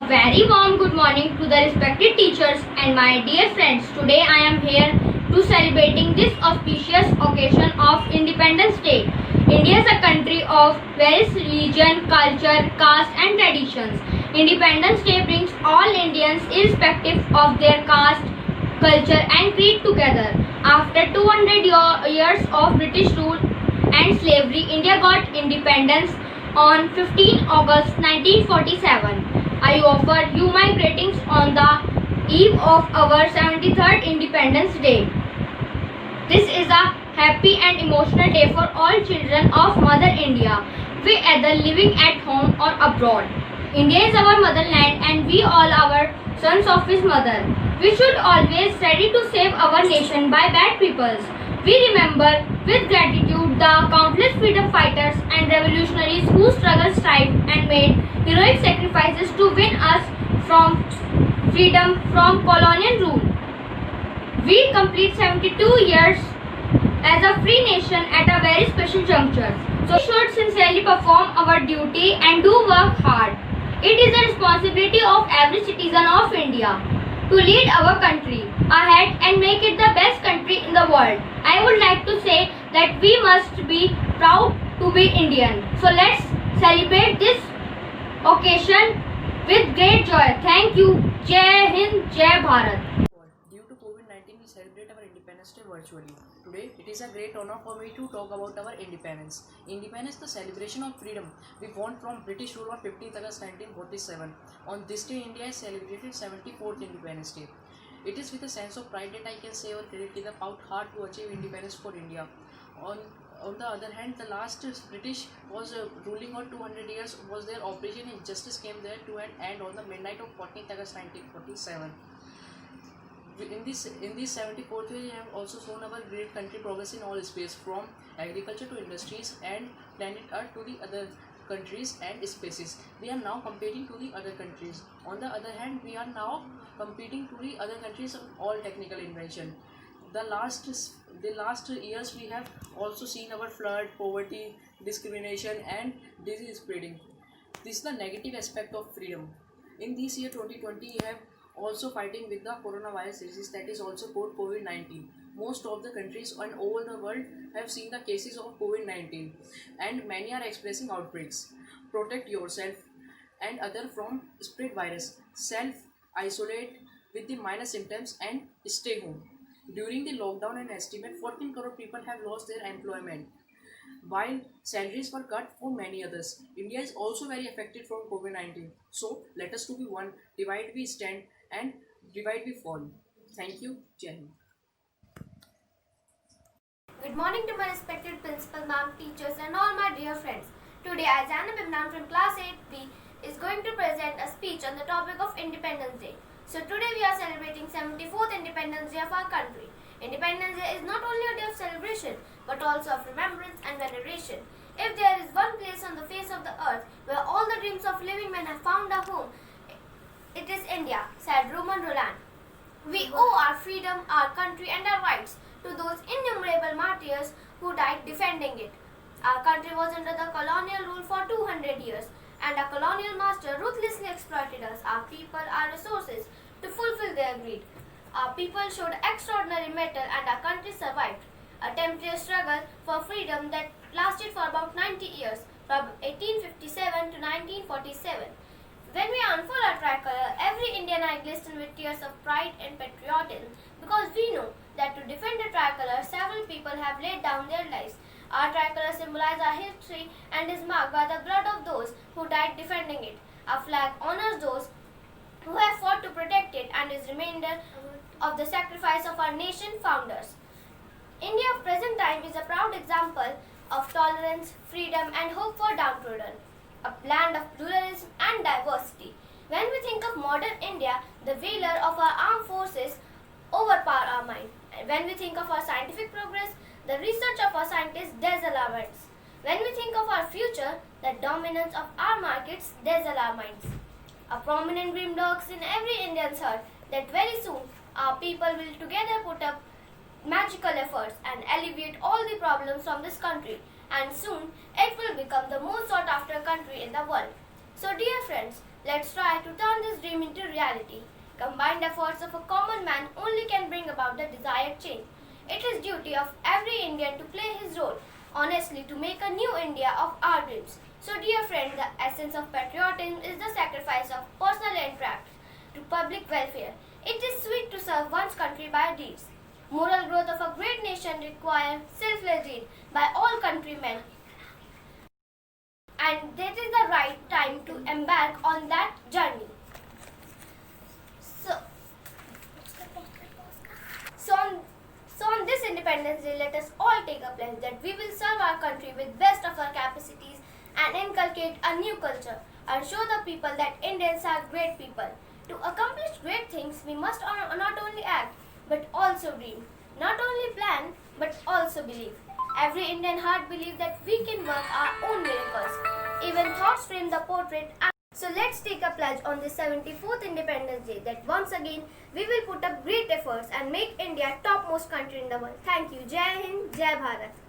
Very warm good morning to the respected teachers and my dear friends. Today I am here to celebrating this auspicious occasion of Independence Day. India is a country of various religion, culture, caste and traditions. Independence Day brings all Indians irrespective of their caste, culture and creed together. After 200 years of British rule and slavery, India got independence on 15 August 1947. I offer you my greetings on the eve of our 73rd Independence Day. This is a happy and emotional day for all children of Mother India, whether living at home or abroad. India is our motherland and we all are sons of his mother. We should always ready to save our nation by bad peoples. We remember with gratitude the countless freedom fighters and revolutionaries who struggled, strived and made heroic sacrifices to win us from freedom from colonial rule. We complete 72 years as a free nation at a very special juncture. So we should sincerely perform our duty and do work hard. It is the responsibility of every citizen of India to lead our country ahead and make it the best country in the world. I would like to say that we must be proud to be Indian. So let's celebrate this occasion with great joy. Thank you. Jai Hind, Jai Bharat. Due to COVID-19, we celebrate our Independence Day virtually. Today, it is a great honor for me to talk about our independence. Independence, the celebration of freedom we won from British rule on 15th August 1947. On this day, India has celebrated 74th Independence Day. It is with a sense of pride that I can say our creative fought hard to achieve independence for India. On the other hand, the last British was ruling on 200 years was their Operation Injustice came there to an end on the midnight of 14th August 1947. In this 74th year, we have also shown our great country progress in all space, from agriculture to industries and planet Earth to the other countries and species. We are now competing to the other countries. On the other hand, we are now competing to the other countries of all technical invention. The last years we have also seen our flood, poverty, discrimination and disease spreading. This is the negative aspect of freedom. In this year 2020, we have also fighting with the coronavirus disease, that is also called COVID-19. Most of the countries and over the world have seen the cases of COVID-19 and many are expressing outbreaks. Protect yourself and other from spread virus. Self-isolate with the minor symptoms and stay home. During the lockdown, an estimate 14 crore people have lost their employment, while salaries were cut for many others. India is also very affected from COVID-19. So let us to be one, divide we stand and divide we fall. Thank you. Jai Hind. Good morning to my respected principal, ma'am, teachers and all my dear friends. Today I, Zainab Ibnan from class 8B, is going to present a speech on the topic of Independence Day. So today we are celebrating 74th Independence Day of our country. Independence Day is not only a day of celebration but also of remembrance and veneration. If there is one place on the face of the earth where all the dreams of living men have found a home, it is India, said Roman Roland. We owe our freedom, our country and our rights to those innumerable martyrs who died defending it. Our country was under the colonial rule for 200 years and a colonial master ruthlessly exploited us, our people, our resources to fulfill their greed. Our people showed extraordinary mettle and our country survived. A tempestuous struggle for freedom that lasted for about 90 years, from 1857 to 1947. When we unfurl our tricolor, every Indian eye glistens with tears of pride and patriotism, because we know that to defend the tricolor, several people have laid down their lives. Our tricolor symbolizes our history and is marked by the blood of those who died defending it. Our flag honors those who have fought to protect it and is remainder of the sacrifice of our nation founders. India of present time is a proud example of tolerance, freedom and hope for downtrodden, a land of pluralism and diversity. When we think of modern India, the valor of our armed forces overpower our mind. And when we think of our scientific progress, the research of our scientists dazzle our minds. When we think of our future, the dominance of our markets dazzle our minds. A prominent dream lurks in every Indian's heart that very soon our people will together put up magical efforts and alleviate all the problems from this country, and soon it will become the most sought after country in the world. So dear friends, Let's try to turn this dream into reality. Combined efforts of a common man only can bring about the desired change. It is duty of every Indian to play his role, honestly to make a new India of our dreams. So dear friend, the essence of patriotism is the sacrifice of personal interest to public welfare. It is sweet to serve one's country by deeds. Moral growth of a great nation requires selfless deed by all countrymen, and that is the right time to embark on that journey. So, so on, so on this Independence Day, let us all take a pledge that we will serve our country with best of our capacities and inculcate a new culture and show the people that Indians are great people. To accomplish great things, we must not only act but also dream. Not only plan but also believe. Every Indian heart believes that we can work our own miracles. Even thoughts frame the portrait. So let's take a pledge on this 74th Independence Day that once again we will put up great efforts and make India topmost country in the world. Thank you. Jai Hind, Jai Bharat.